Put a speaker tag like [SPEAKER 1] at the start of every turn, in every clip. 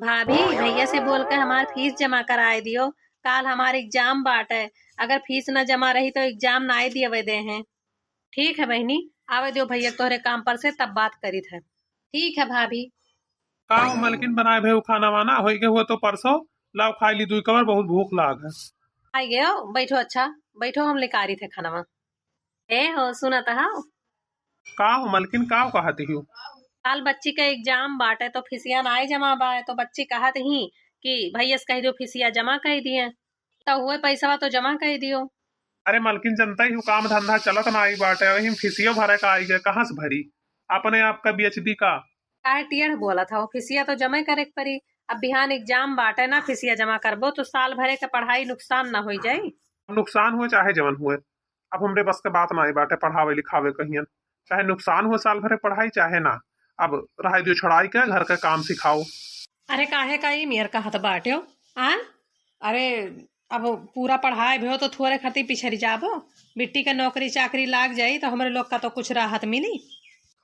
[SPEAKER 1] भाभी भैया से बोल के हमार फीस जमा कराए दियो। काल हमार एग्जाम बाटे। अगर फीस न जमा रही तो एग्जाम ना दिए दे हैं। ठीक है बहनी। आवे दियो भैया तोहरे काम पर से तब बात करी थे। ठीक है भाभी।
[SPEAKER 2] का हो मलकिन बनाए भे खाना वाना हो गए हुआ तो परसों लाओ खाई ली दुई कबर बहुत भूख लाग है।
[SPEAKER 1] आई गए हो बैठो। अच्छा बैठो हम लेकर आ रही थे खाना। ए हो सुना था।
[SPEAKER 2] का हो मलकिन का हो कहती हूँ।
[SPEAKER 1] काल बच्ची का एग्जाम बाटे तो फीसिया ना जमा बाए तो बच्ची कहत ही कि भैया से कह दियो फीसिया जमा कर दिए। तो हुए पैसा तो जमा कर दियो।
[SPEAKER 2] अरे मलकिन जनता ही हूँ काम धंधा चलत ना आई बाटे वही फीसियो भरे का आई गए कहाँ से भरी अपने आप का बीएचडी का।
[SPEAKER 1] काहे टियड़ बोला था फीसिया तो जमा करे के पड़ी। अब बिहान एग्जाम बाटे ना फीसिया जमा करबो तो साल भरे के पढ़ाई नुकसान ना हो जाई।
[SPEAKER 2] नुकसान हुए चाहे जवन हुए अब हमरे बस के बात ना आई बाटे पढ़ावे लिखावे कहियन चाहे नुकसान हो साल भरे पढ़ाई चाहे ना। अब रहा दियो छड़ाई के घर का काम सिखाओ।
[SPEAKER 1] अरे काहे का ही मेयर का हत बाट्यो। आ अरे अब पूरा पढ़ाए भो तो थोड़े खातिर पिछड़ी जाबो। बिट्टी के नौकरी चाकरी लाग जाई तो हमारे लोग का तो कुछ राहत मिली।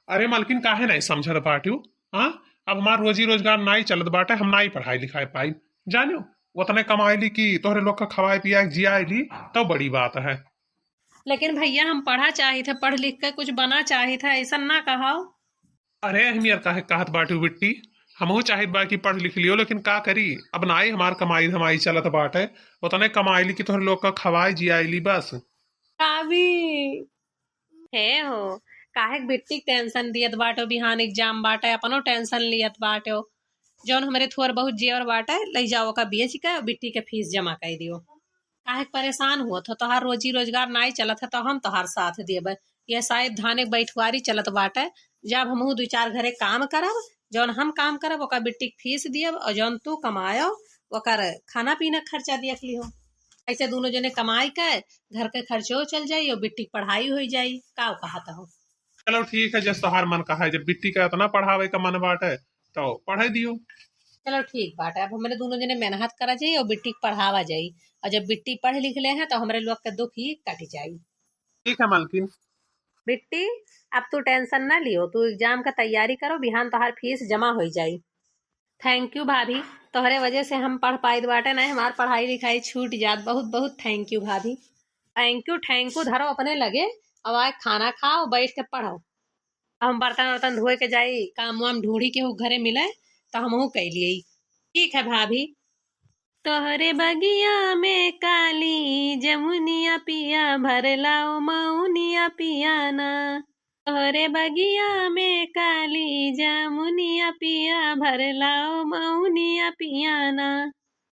[SPEAKER 2] अरे मलकिन काहे नहीं समझत बाटियो। हाँ अब हमार रोजी रोजगार नाई चलत बाटे हम नाई पढ़ाई लिखाई पाई जानियो उतने कमाई ली कि तोहरे लोग का खवाए पियाए जियाए ली तो बड़ी बात है।
[SPEAKER 1] लेकिन भैया हम पढ़ा चाही थे पढ़ लिख के कुछ बना चाही था ऐसा ना कहा।
[SPEAKER 2] अरे अहमियत काहे कहत बाटी बिट्टी हमहू चाहित बा कि पढ़ लिख लियो लेकिन का करी अब नाई हमार कमाई धमाई चलत बाटे उतने कमाई ली कि तोहरे लोग का खवाए जियाए ली बस।
[SPEAKER 1] कावी हे हो काहे के बिट्टी के टेंशन दियत बाटो बिहान एग्जाम बाटे अपनो टेंशन लियत बाटो। जौन हमारे थोड़ बहुत जेवर बाटे ले जाओ का बेच के बिट्टी के फीस जमा कर दियो। काहे के परेशान हुआ था तोहार रोजी रोजगार नाई चलत है तो हम तोहार साथ देबे। ये शायद धाने के बैठवारी चलत बाटे। जब हमहू दो चार घरे काम करब जौन हम काम करब ओका बिट्टी के फीस दियब और जौन तू कमायो ओकर खाना पीना के खर्चा दियत लिहो। ऐसे दोनों जने कमाई के घर के खर्चो चल जाई और बिट्टी के पढ़ाई हो जाई का कहता हो।
[SPEAKER 2] चलो ठीक है जस तोहार मन का है जब बिट्टी का इतना पढ़ावे का मन बाटे तो पढ़े दियो।
[SPEAKER 1] चलो ठीक बात है अब हमारे दोनों जने मेहनत करा जाई और बिट्टी के पढ़ावा जाई। और जब बिट्टी पढ़ लिख ले हैं तो हमारे लोग के दुख ही कट जाई।
[SPEAKER 2] ठीक है मलकिन।
[SPEAKER 1] बिट्टी अब तू टेंशन ना लियो तू एग्जाम का तैयारी करो बिहान तोहार फीस जमा हो जाई। थैंक यू भाभी। तोहरे वजह से हम पढ़ पाई बाटे ना हमार पढ़ाई लिखाई छूट जात बहुत बहुत थैंक यू भाभी। थैंक यू धरो अपने लगे। अब आए खाना खाओ बैठ के पढ़ो। अब हम बर्तन वर्तन धोए के जाई काम वाम ढूंढी के घरे मिले तो हमहू कह लिए। ठीक है भाभी। तोहरे बगिया में काली जमुनिया पिया भर लाओ मऊनिया पियाना। तोहरे बगिया में काली जमुनिया पिया भर लाओ मऊनिया पियाना।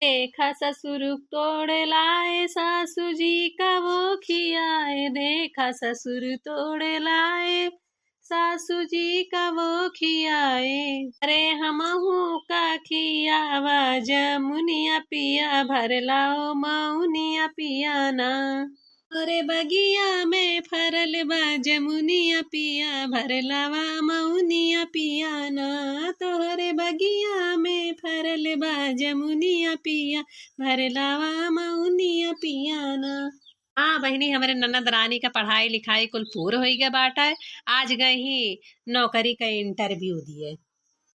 [SPEAKER 1] देखा ससुर तोड़ लाए सासू जी का वो खियाए। देखा ससुर तोड़ लाए सासू जी का वो खियाए। अरे हमहू का खियावा जमुनिया पिया भर लाओ मऊनिया पियाना। अरे बगिया में फरल बा जमुनिया पिया भर लावा मऊनिया पियाना। तोहरे बगिया में फरल बा जमुनिया पिया भर लावा मऊनिया पियाना। हाँ बहनी हमारे ननद रानी का पढ़ाई लिखाई कुल पूर हो गया बाटा है। आज गए ही नौकरी का इंटरव्यू दिए।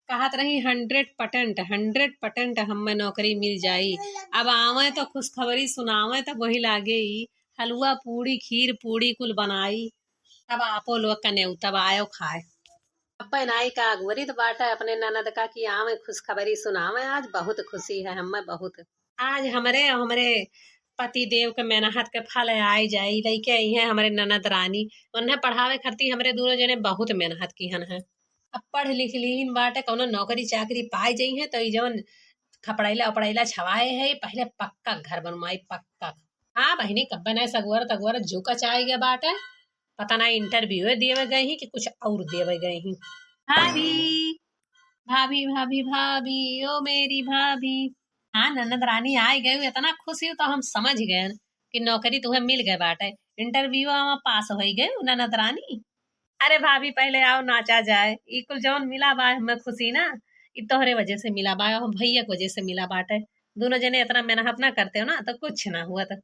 [SPEAKER 1] कहत रही 100% हमें नौकरी मिल जाई। अब आवे तो खुशखबरी सुनावे तो वही लागे ही हलवा पूड़ी खीर पूड़ी कुल बनाई। तब आपो लोग का न्योता आयो खाए। अब नाई का अगवरी तो बाटा अपने ननद का कि आवे खुशखबरी सुनावे आज बहुत खुशी है हमें बहुत। आज हमारे हमारे पति देव के मेहनत के फल आई जाई लइके आई है हमारे ननद रानी। उन्हें पढ़ावे खरती हमारे दोनों जने बहुत मेहनत की हन है। अब पढ़ लिख लीन बाटे कौनो नौकरी चाकरी पाई जाई है तो जवन खपड़ैला उपड़ैला छवाए है पहले पक्का घर बनवाई पक्का। हाँ बहनी कब्बे नहीं सगवर तगवर झुका चाहे गए बाटे। पता ना इंटरव्यू दिए गए ही कि कुछ और दिए गए ही। भाभी भाभी भाभी भाभी ओ मेरी भाभी। हाँ ननद रानी आई गए इतना खुशी तो हम समझ गए कि नौकरी तुम्हें मिल गए बाटे। इंटरव्यू पास हो गए ननद रानी। अरे भाभी पहले आओ नाचा जाए ई कुल जौन मिला बा हमें खुशी ना ई तोहरे वजह से मिला बा हम भैया की वजह से मिला बाटे। दोनों जने इतना मेहनत ना करते हो ना तो कुछ ना हुआ था।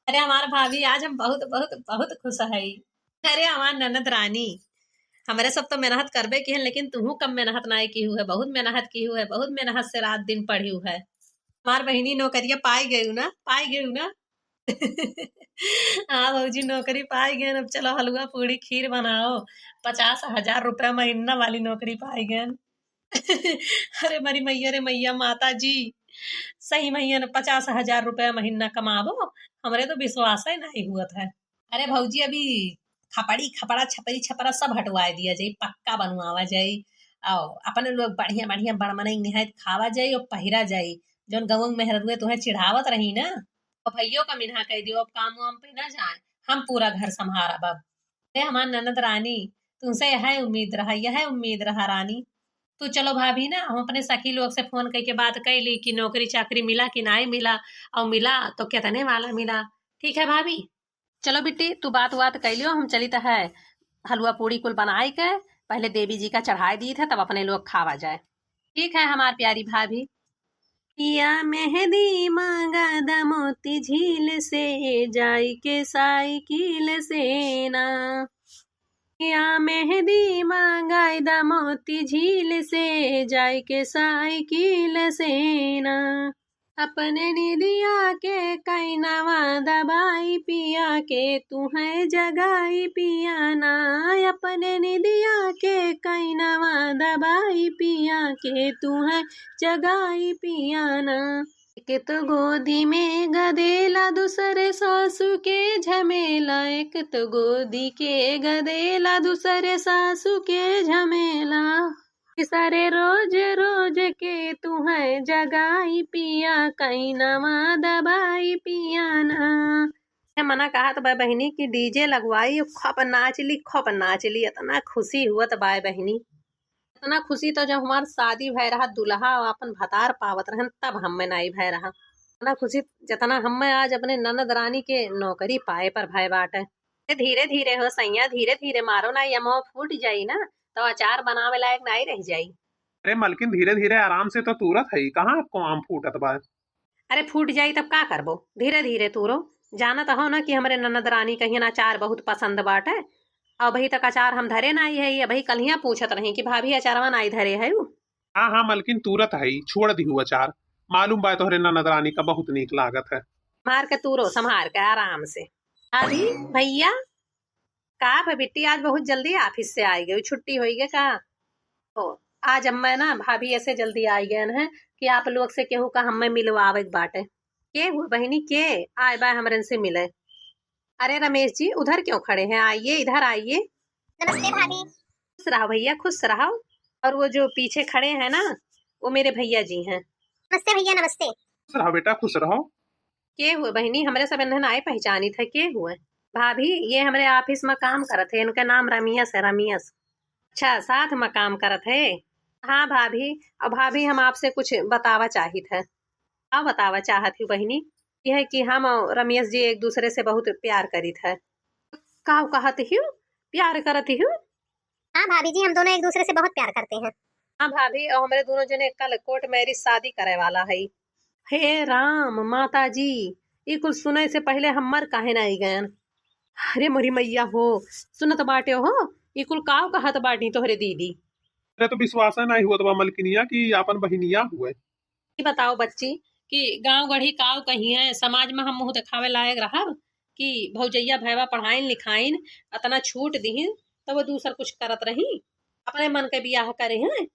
[SPEAKER 1] अरे हमारा भाभी आज हम बहुत बहुत बहुत खुश है। अरे हमार ननद रानी हमारे सब तो मेहनत करबे की है, लेकिन तुहू कम मेहनत नहीं की हुई है, बहुत मेहनत की हुई है, बहुत मेहनत से रात दिन पढ़ी हुई है। हमार बहिनी नौकरिया पाई गई ना। हाँ भौजी नौकरी पाई गए, अब चलो हलवा पूड़ी खीर बनाओ। 50,000 रुपया महीना वाली नौकरी पाई गए। अरे मरी मैया रे मैया माता जी, सही मैया ने 50,000 रुपया महीना कमाबो, हमरे तो विश्वास ही नहीं हुआ था। अरे भौजी अभी खपड़ी खपड़ा छपरी छपरा सब हटवा दिया जाई, पक्का बनवावा जाई। आओ अपने लोग बढ़िया बढ़िया बड़मनई निहायत खावा जाई और पहिरा जाई। जौन गवंग मेहरुए तुम्हें चिढ़ावत रही ना, और भैयो का मिन्हा कह दियो अब काम वाम पे ना जाए, हम पूरा घर संभारब अब। अरे हमार ननद रानी, तुमसे यह उम्मीद रहा रानी। तो चलो भाभी ना, हम अपने सखी लोग से फोन करके बात कैली कि नौकरी चाकरी मिला कि नहीं मिला, और मिला तो कितने वाला मिला। ठीक है भाभी, चलो बिट्टी तू बात कर लियो, हम चली तो है हलवा पूड़ी कुल बनाए के पहले देवी जी का चढ़ाई दी थे, तब अपने लोग खावा जाए। ठीक है हमार प्यारी भाभी। पिया मेहंदी मांगा दा मोती झील से, जाई के साइकिल से ना। पिया मेहंदी मांगाई दा मोती झील से, जाई के साइकिल से ना। अपने निदिया के कैनवा दबाई पिया के, तू है जगाई पिया ना। अपने निदिया के कैनवा दबाई पिया के, तू है जगाई पिया ना। एक तो गोदी में गदेला, दूसरे सासू के झमेला। एक तो गोदी के गदेला, दूसरे सासू के झमेला। सारे रोज रोज के तू है जगाई पिया, कहीं नवा दबाई पिया ना। मना कहा तो भाई बहनी की डीजे लगवाई, खप नाच ली, इतना खुशी हुआ तो भाई बहनी, इतना खुशी तो जब हमार शादी भय रहा, दुल्हा अपन भतार पावत रहन तब हमें नहीं भय रहा। इतना खुशी जितना हमें आज अपने ननद रानी के नौकरी पाए पर भय बाटे। धीरे धीरे हो सैया, धीरे धीरे मारो ना, यमो फूट जाई ना तो अचार बनावे लायक नहीं रह जाई।
[SPEAKER 2] अरे मलकिन धीरे धीरे आराम से तो तुरत है, कहाँ आपको आम फूटत बा।
[SPEAKER 1] अरे फूट जाई तब का करबो, धीरे धीरे तूरो। जाना तो हो ना कि हमारे ननद रानी कहीं अचार बहुत पसंद बाटे, और अभी तक अचार हम धरे नहीं है, अभी कलिया पूछत रही कि भाभी अचारवा नहीं धरे है।
[SPEAKER 2] हाँ हाँ मलकिन तुरत है, छोड़ दी हुआ चार। मालूम बा तोहरे ननद रानी का बहुत नीक लागत है।
[SPEAKER 1] मार के तूरो संभार के आराम से। अभी भैया का बिट्टी आज बहुत जल्दी ऑफिस से आई गई, छुट्टी हुई गई का। ओ आज मैं ना भाभी ऐसे जल्दी आई गए हैं कि आप लोग से केहू का हमें मिलवावे के बाटे। के हुए बहनी के आए बा हमरे से मिले। अरे रमेश जी उधर क्यों खड़े हैं, आइए इधर आइए।
[SPEAKER 3] नमस्ते भाभी।
[SPEAKER 1] खुश रहो भैया खुश रहो। और वो जो पीछे खड़े हैं ना, वो मेरे भैया जी हैं।
[SPEAKER 3] नमस्ते भैया नमस्ते।
[SPEAKER 2] खुश रहो बेटा खुश रहो।
[SPEAKER 1] के हुए बहनी, हमरे सब इन्हें आई पहचानी थे, के हुए भाभी ये हमारे ऑफिस में काम करत है, इनका नाम रमियस है, रमियस। अच्छा साथ में काम करत है। हाँ भाभी, अब भाभी हम आपसे कुछ बतावा चाहित है। क्या बतावा चाहत हूँ बहनी, यह है कि हम और रमेश जी एक दूसरे से बहुत प्यार करीत है। का कहत हूँ प्यार करत हूँ।
[SPEAKER 3] हाँ भाभी जी हम दोनों एक दूसरे से बहुत प्यार करते हैं।
[SPEAKER 1] हाँ भाभी, और हमारे दोनों जने कल कोर्ट मैरिज शादी करे वाला है। हे राम माता जी, ये कुछ सुने से पहले हमर काहे नहीं गए। अरे मोरी मैया हो, सुनत बाटे हो ये कुल काव कहत बाटी तोहरे दीदी।
[SPEAKER 2] अरे तो विश्वास नहीं हुआ तो मलकिनिया की अपन बहिनिया हुए।
[SPEAKER 1] बताओ बच्ची कि गांव गढ़ी काव कही है, समाज में हम मुंह दिखावे लायक रहा कि भौजैया भैवा पढ़ाइन लिखाइन अतना छूट दीन तो वो दूसर कुछ करत रही, अपने मन के बियाह करे हैं।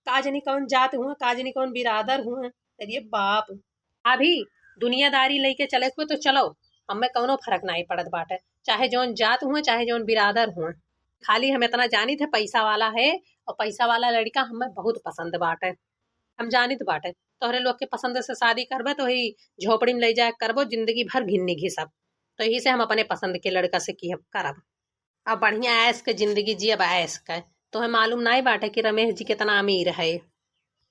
[SPEAKER 1] काजनी कौन जात हुआ, काजनी कौन बिरादर हुआ, अरे बाप। अभी दुनियादारी लेके चले हुए तो चलो, हमें कौनो फर्क नहीं पड़त बाटे, चाहे जौन जात हुआ चाहे जौन बिरादर हुआ। खाली हम इतना जानी थे पैसा वाला है, और पैसा वाला लड़का हमें बहुत पसंद बाटे। हम जानित बाटे तोहरे लोग के पसंद से शादी करबे तो ही झोपड़ी में ले जाए करबो, जिंदगी भर घिन्नी घिसब, तो यही से हम अपने पसंद के लड़का से की करब। अब बढ़िया ऐश के जिंदगी जियब ऐश के। तुम्हें मालूम नहीं बाटे कि रमेश जी कितना अमीर है,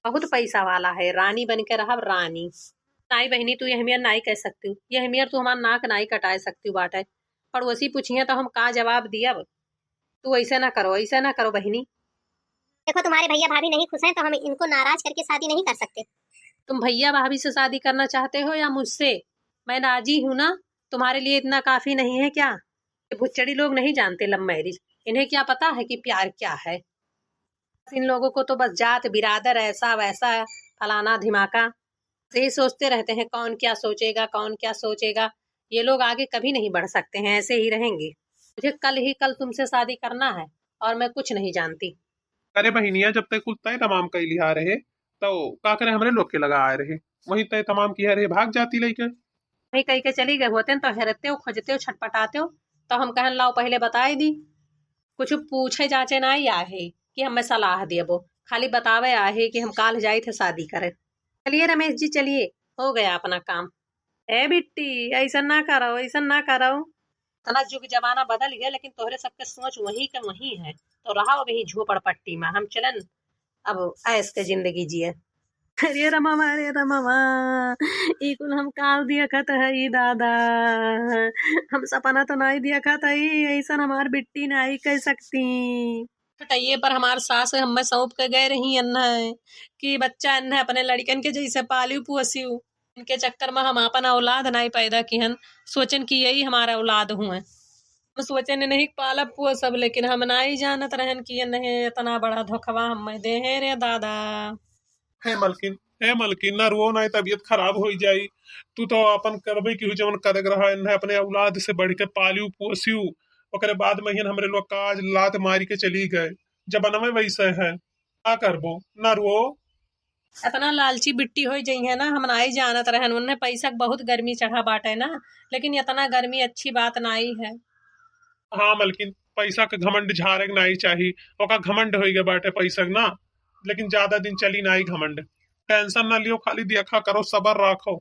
[SPEAKER 1] बहुत पैसा वाला है, रानी बन के रहब रानी। नाई बहनी तू यह नहीं कह सकती हूँ, यह हमियर तू हमारा नाक नहीं कटाए सकती बाटे। पड़ोसी पूछिए तो हम का जवाब दियब। तू ऐसे ना करो, ऐसे ना करो बहनी।
[SPEAKER 3] देखो तुम्हारे भैया भाभी नहीं खुश हैं तो हम इनको नाराज करके शादी नहीं कर सकते।
[SPEAKER 1] तुम भैया भाभी से शादी करना चाहते हो या मुझसे? मैं राजी हूँ ना, तुम्हारे लिए इतना काफी नहीं है क्या? भुच्चड़ी लोग नहीं जानते लव मैरिज, इन्हें क्या पता है कि प्यार क्या है। इन लोगों को तो बस जात बिरादर ऐसा वैसा फलाना धिमाका यही सोचते रहते हैं, कौन क्या सोचेगा कौन क्या सोचेगा। ये लोग आगे कभी नहीं बढ़ सकते हैं, ऐसे ही रहेंगे। मुझे कल ही कल तुमसे शादी करना है और मैं कुछ नहीं जानती।
[SPEAKER 2] अरे बहनिया, जब तक कुल तय तमाम कई लिहा रहे तो का करे हमरे लोग के लगा आए रहे, वही तय तमाम किया रहे भाग जाती लेके।
[SPEAKER 1] वही कह के चली गए होते तो हेरते हो खोजते हो छटपटाते हो, तो हम कहन लाओ पहले बताए दी। कुछ पूछे जाचे ना ही आहे कि हमें सलाह देबो, खाली बतावे आहे कि हम काल जाए थे शादी करे। चलिए रमेश जी चलिए, हो गया अपना काम। ए बिट्टी ऐसा ना करो ऐसा ना करो। तना युग जमाना बदल गया लेकिन तोहरे सबके सोच वही का वही है, तो रहा वही झोपड़पट्टी में। हम चलन अब ऐस के जिंदगी जिए। अरे रमवा ई कुल हम काल दिया खत है ई दादा, हम सपना तो नहीं दिया खत है, ऐसा हमार बिट्टी नहीं कह सकती। हटाइए पर हमार सास हमें सौंप के गए रही अन्ना है कि बच्चा अन्ना अपने लड़कन के जैसे पालियो पोसियो। इनके चक्कर में हम अपन औलाद नहीं पैदा किहन, सोचन कि यही हमारा औलाद हुए। हम सोचन नहीं पालब पुआ सब, लेकिन हम नहीं जानत रहन कि नहीं इतना बड़ा धोखवा हम दे है रे दादा।
[SPEAKER 2] हे मलकिन, हे मलकिन, ना रो ना तबीयत खराब हो जाई। तू तो अपन करबे की जवन करग रहा है, अपने औलाद से बढ़ के पालियो पोसियो। ओकरे बाद में हिन हमरे लोग काज लात मारी के चली गए, जब अनवे वैसे है का करबो। ना रो।
[SPEAKER 1] इतना लालची बिट्टी हो जाई है ना, हम नहीं जानत रहन। उन्हें पैसा के बहुत गर्मी चढ़ा बाटे ना, लेकिन इतना गर्मी अच्छी बात नहीं है।
[SPEAKER 2] हाँ मलकिन, पैसा के घमंड झारे नहीं चाहिए। ओका घमंड हो गए बाटे पैसा के ना, लेकिन ज्यादा दिन चली नहीं घमंड। टेंशन ना लियो, खाली देखा करो, सबर रखो।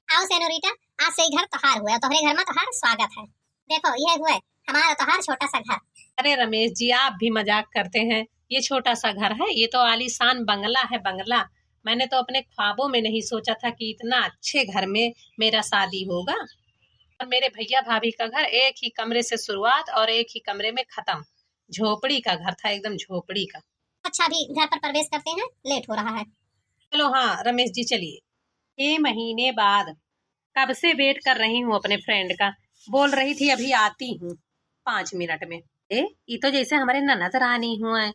[SPEAKER 3] आओ सेनोरिटा, आज से ही घर त्योहार हुआ, तोहरे घर में त्योहार स्वागत है। देखो यह हुआ हमारा त्योहार छोटा सा घर।
[SPEAKER 1] अरे रमेश जी आप भी मजाक करते हैं, ये छोटा सा घर है, ये तो आलीशान बंगला है बंगला। मैंने तो अपने ख्वाबों में नहीं सोचा था कि इतना अच्छे घर में मेरा शादी होगा। और मेरे भैया भाभी का घर एक ही कमरे से शुरुआत और एक ही कमरे में खत्म। झोपड़ी का घर था, एकदम झोपड़ी का।
[SPEAKER 3] अच्छा भी घर पर प्रवेश करते हैं, लेट हो रहा है।
[SPEAKER 1] चलो हाँ रमेश जी चलिए। 6 महीने बाद कब से वेट कर रही हूँ अपने फ्रेंड का, बोल रही थी अभी आती हूँ 5 मिनट में। ये तो जैसे हमारे ननद रानी हुआ है।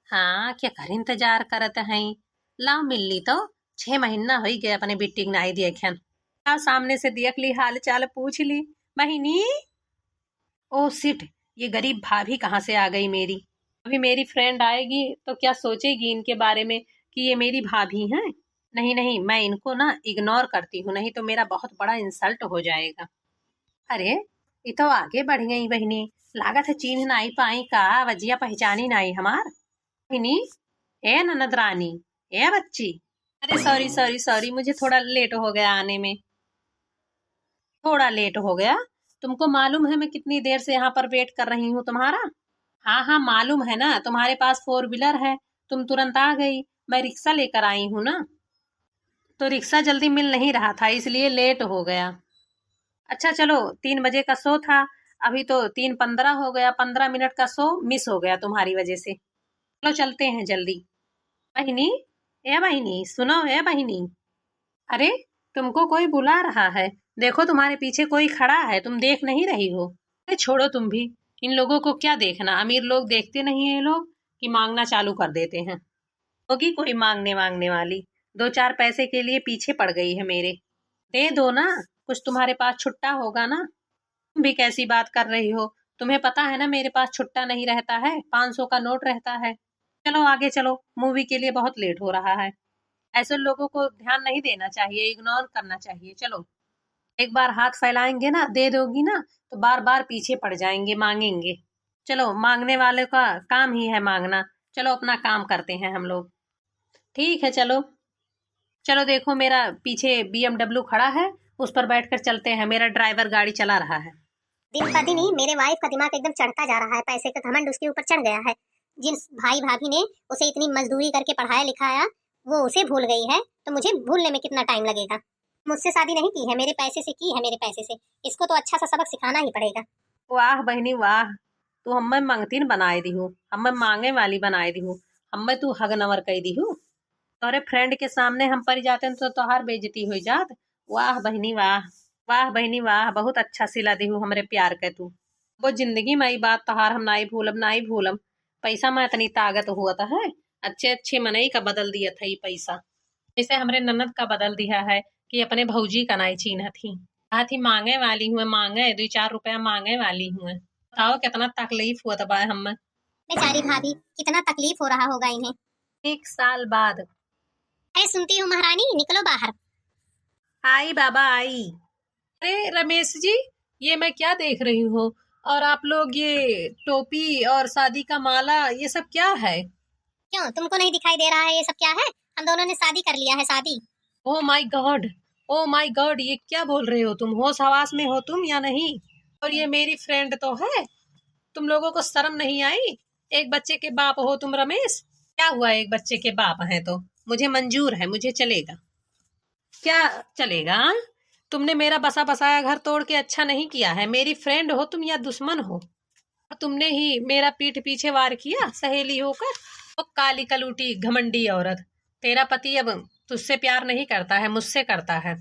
[SPEAKER 1] हाँ क्या कर इंतजार करत हैं, लाओ मिल ली तो 6 महीना हो गए अपने बिट्टी के नाई देखन। आओ सामने से देख ली, हाल चाल पूछ ली। बहिनी ओ सिट, ये गरीब भाभी कहाँ से आ गई मेरी। अभी मेरी फ्रेंड आएगी तो क्या सोचेगी इनके बारे में कि ये मेरी भाभी हैं। नहीं नहीं मैं इनको ना इग्नोर करती हूँ, नहीं तो मेरा बहुत बड़ा इंसल्ट हो जाएगा। अरे ये तो आगे बढ़ गई बहिनी, लागत है चिन्ह नहीं पाई का, वजिया पहचानी नहीं हमार। बहिनी ए ननद रानी, ए बच्ची। अरे सॉरी सॉरी सॉरी, मुझे थोड़ा लेट हो गया आने में, थोड़ा लेट हो गया। तुमको मालूम है मैं कितनी देर से यहाँ पर वेट कर रही हूँ तुम्हारा। हाँ हाँ मालूम है ना, तुम्हारे पास 4 व्हीलर है, तुम तुरंत आ गई। मैं रिक्शा लेकर आई हूँ ना, तो रिक्शा जल्दी मिल नहीं रहा था इसलिए लेट हो गया। अच्छा चलो 3 बजे का शो था, अभी तो 3:15 हो गया, 15 मिनट का शो मिस हो गया तुम्हारी वजह से। चलो चलते हैं जल्दी। बहिनी ए बहिनी सुनो, ए बहिनी। अरे तुमको कोई बुला रहा है, देखो तुम्हारे पीछे कोई खड़ा है, तुम देख नहीं रही हो। अरे छोड़ो तुम भी, इन लोगों को क्या देखना, अमीर लोग देखते नहीं है ये लोग कि मांगना चालू कर देते हैं। होगी कोई मांगने मांगने वाली, 2-4 पैसे के लिए पीछे पड़ गई है मेरे। दे दो ना, कुछ तुम्हारे पास छुट्टा होगा ना। तुम भी कैसी बात कर रही हो, तुम्हें पता है ना मेरे पास छुट्टा नहीं रहता है, 500 का नोट रहता है। चलो आगे चलो, मूवी के लिए बहुत लेट हो रहा है। ऐसे लोगों को ध्यान नहीं देना चाहिए, इग्नोर करना चाहिए। चलो एक बार हाथ फैलाएंगे ना, दे दोगी ना, तो बार बार पीछे पड़ जाएंगे, मांगेंगे। चलो मांगने वाले का काम ही है मांगना, चलो अपना काम करते हैं हम लोग। ठीक है चलो। चलो देखो मेरा पीछे BMW खड़ा है, उस पर बैठकर चलते हैं, मेरा ड्राइवर गाड़ी चला रहा है।
[SPEAKER 3] दिन ब दिन ही मेरे वाइफ का दिमाग एकदम चढ़ता जा रहा है, पैसे का घमंड उसके ऊपर चढ़ गया है। जिन भाई भाभी ने उसे इतनी मजदूरी करके पढ़ाया लिखाया, वो उसे भूल गई है, तो मुझे भूलने में कितना टाइम लगेगा। मुझसे शादी नहीं की है, मेरे पैसे से की है, मेरे पैसे से। इसको तो अच्छा सा सबक सिखाना ही पड़ेगा।
[SPEAKER 1] वाह बहनी वाह, तू हमें मंगतीन बनाए दी हूँ, हमें मांगे वाली बनाए दी हूँ, हमें तू हग नवर कह दी हूँ। तोरे फ्रेंड के सामने हम पर जाते हैं तो तोहार बेइज्जती हो जात। वाह बहनी वाह, वाह बहनी वाह, बहुत अच्छा सिला दी हूँ हमरे प्यार के तू। वो जिंदगी में आई बात तहार हम नाई भूलम नाई भूलम। पैसा में इतनी ताकत हुआ था है, अच्छे अच्छे मनई का बदल दिया था ये पैसा। जैसे हमरे ननद का बदल दिया है कि अपने भौजी का नाई चीन्ह थी, कहा थी मांगे वाली हूँ, मांगे 2-4 रुपया मांगे वाली हूँ। बताओ कितना तकलीफ हुआ था हम।
[SPEAKER 3] बेचारी भाभी, कितना तकलीफ हो रहा होगा इन्हें।
[SPEAKER 1] 1 साल बाद।
[SPEAKER 3] अरे सुनती हूँ महारानी, निकलो बाहर।
[SPEAKER 1] आई बाबा आई। अरे रमेश जी, ये मैं क्या देख रही हूँ, और आप लोग ये टोपी और शादी का माला ये सब क्या है?
[SPEAKER 3] क्यों, तुमको नहीं दिखाई दे रहा है ये सब क्या है? हम दोनों ने शादी कर लिया है, शादी।
[SPEAKER 1] Oh my God, oh my God, ये क्या बोल रहे हो तुम? होश हवास में हो तुम या नहीं? और ये मेरी फ्रेंड तो है, तुम लोगों को शर्म नहीं आई? एक बच्चे के बाप हो तुम रमेश। क्या हुआ, एक बच्चे के बाप हैं तो मुझे मंजूर है, मुझे चलेगा। क्या चलेगा? तुमने मेरा बसा बसाया घर तोड़ के अच्छा नहीं किया है। मेरी फ्रेंड हो तुम या दुश्मन हो? तुमने ही मेरा पीठ पीछे वार किया सहेली होकर। ओ काली कलूटी घमंडी औरत, तेरा पति अब तुझसे प्यार नहीं करता है, मुझसे करता है,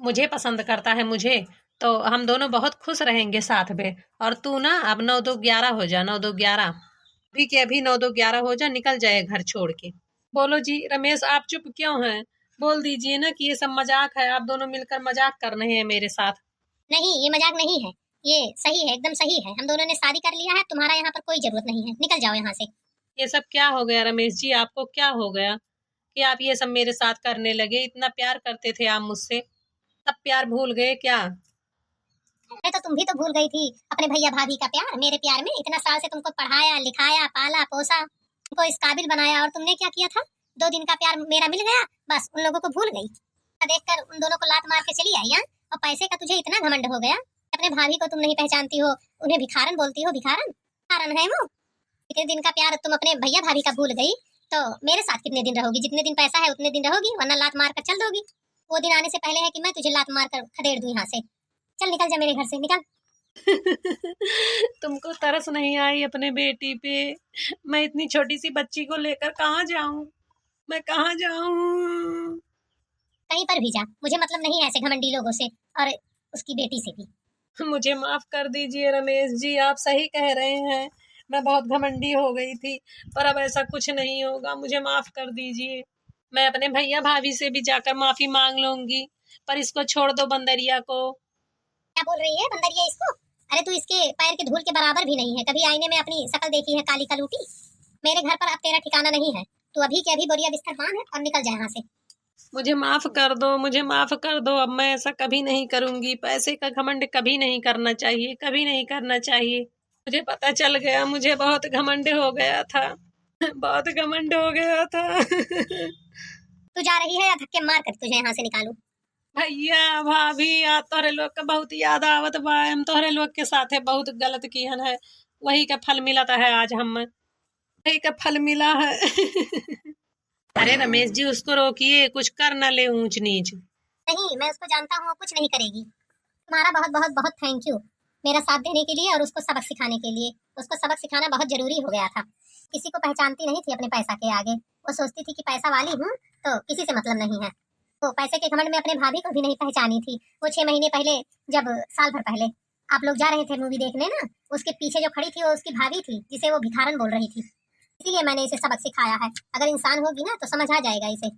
[SPEAKER 1] मुझे पसंद करता है मुझे। तो हम दोनों बहुत खुश रहेंगे साथ में। और तू ना अब 9-2-11 हो जा, 9-2-11 अभी के अभी 9-2-11 हो जा, निकल जाए घर छोड़ के। बोलो जी रमेश, आप चुप क्यों हैं? बोल दीजिए ना कि ये सब मजाक है, आप दोनों मिलकर मजाक कर रहे हैं मेरे साथ।
[SPEAKER 3] नहीं, ये मजाक नहीं है, ये सही है, एकदम सही है। हम दोनों ने शादी कर लिया है, तुम्हारा यहाँ पर कोई जरूरत नहीं है, निकल जाओ यहाँ से।
[SPEAKER 1] ये सब क्या हो गया रमेश जी, आपको क्या हो गया कि आप ये सब मेरे साथ करने लगे? इतना प्यार करते थे आप मुझसे, तब प्यार भूल गए क्या?
[SPEAKER 3] अरे तो तुम भी तो भूल गई थी अपने भैया भाभी का प्यार, मेरे प्यार में। इतना साल से तुमको पढ़ाया लिखाया पाला पोसा, तुमको इस काबिल बनाया, और तुमने क्या किया था? 2 दिन का प्यार मेरा मिल गया, बस उन लोगों को भूल गई। देखकर उन दोनों को लात मार के चली आई। और पैसे का तुझे इतना घमंड हो गया, अपने भाभी को तुम नहीं पहचानती हो, उन्हें भिखारन बोलती हो। भिखारन भिखारन है वो। इतने दिन का प्यार तुम अपने भैया भाभी का भूल गई, तो मेरे साथ कितने दिन रहोगी? जितने दिन पैसा है उतने दिन रहोगी, वरना लात मार कर चल दोगी। वो दिन आने से पहले है कि मैं तुझे लात मार कर खदेड़ दूं यहाँ से। चल निकल जा मेरे घर से, निकल।
[SPEAKER 1] तुमको तरस नहीं आई अपने बेटी पे? मैं इतनी छोटी सी बच्ची को लेकर कहाँ जाऊं? मैं कहाँ जाऊं?
[SPEAKER 3] कहीं पर भी जा, मुझे मतलब नहीं है ऐसे घमंडी लोगों से, और उसकी बेटी से भी।
[SPEAKER 1] मुझे माफ कर दीजिए रमेश जी, आप सही कह रहे हैं, मैं बहुत घमंडी हो गई थी, पर अब ऐसा कुछ नहीं होगा, मुझे माफ कर दीजिए। मैं अपने भैया भाभी से भी जाकर माफी मांग लूंगी, पर इसको छोड़ दो बंदरिया को।
[SPEAKER 3] क्या बोल रही है बंदरिया इसको? अरे तू इसके पैर के धूल के बराबर भी नहीं है। कभी आईने में अपनी शक्ल देखी है काली कलूटी? मेरे घर पर अब तेरा ठिकाना नहीं है, तू अभी के अभी बोरिया बिस्तर बांध और निकल जा यहाँ से।
[SPEAKER 1] मुझे माफ कर दो, मुझे माफ कर दो, अब मैं ऐसा कभी नहीं करूंगी। पैसे का घमंड कभी नहीं करना चाहिए, कभी नहीं करना चाहिए। मुझे पता चल गया, मुझे बहुत घमंड हो गया था, बहुत घमंड हो गया था।
[SPEAKER 3] तू जा रही है या धक्के मार कर तुझे यहाँ से निकालूं?
[SPEAKER 1] भैया भाभी, आज तोहरे लोग का बहुत याद आवत बा। हम तोहरे लोग के साथे बहुत गलत किहन है, वही का फल मिला है आज हम, वही का फल मिला है। अरे रमेश जी, उसको रोकिए, कुछ कर न ले ऊंच नीच।
[SPEAKER 3] नहीं, मैं उसको जानता हूँ, कुछ नहीं करेगी। तुम्हारा बहुत बहुत बहुत थैंक यू मेरा साथ देने के लिए और उसको सबक सिखाने के लिए। उसको सबक सिखाना बहुत जरूरी हो गया था। किसी को पहचानती नहीं थी अपने पैसा के आगे। वो सोचती थी कि पैसा वाली हूँ तो किसी से मतलब नहीं है। वो पैसे के घमंड में अपने भाभी को भी नहीं पहचानी थी। वो 6 महीने पहले, जब साल भर पहले आप लोग जा रहे थे मूवी देखने ना, उसके पीछे जो खड़ी थी वो उसकी भाभी थी, जिसे वो भिखारन बोल रही थी। इसीलिए मैंने इसे सबक सिखाया है। अगर इंसान होगी ना तो समझ आ जाएगा इसे।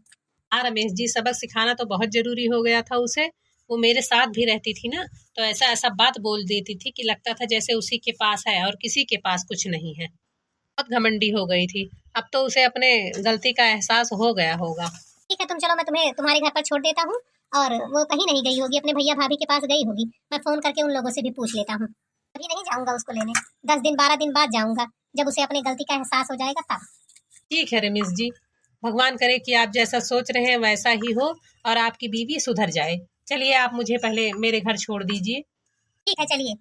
[SPEAKER 1] हाँ रमेश जी, सबक सिखाना तो बहुत जरूरी हो गया था उसे। वो मेरे साथ भी रहती थी ना, तो ऐसा ऐसा बात बोल देती थी कि लगता था जैसे उसी के पास है और किसी के पास कुछ नहीं है। बहुत घमंडी हो गई थी। अब तो उसे अपने गलती का एहसास हो गया होगा।
[SPEAKER 3] ठीक है, तुम चलो, मैं तुम्हें तुम्हारे घर पर छोड़ देता हूँ। और वो कहीं नहीं गई होगी, अपने भैया भाभी के पास गई होगी। मैं फोन करके उन लोगों से भी पूछ लेता हूँ। अभी नहीं जाऊंगा उसको लेने, 10 दिन 12 दिन बाद जाऊंगा, जब उसे अपनी गलती का एहसास हो जाएगा तब।
[SPEAKER 1] ठीक है रमेश जी, भगवान करे कि आप जैसा सोच रहे हैं वैसा ही हो और आपकी बीवी सुधर जाए। चलिए, आप मुझे पहले मेरे घर छोड़ दीजिए।
[SPEAKER 3] ठीक है, चलिए।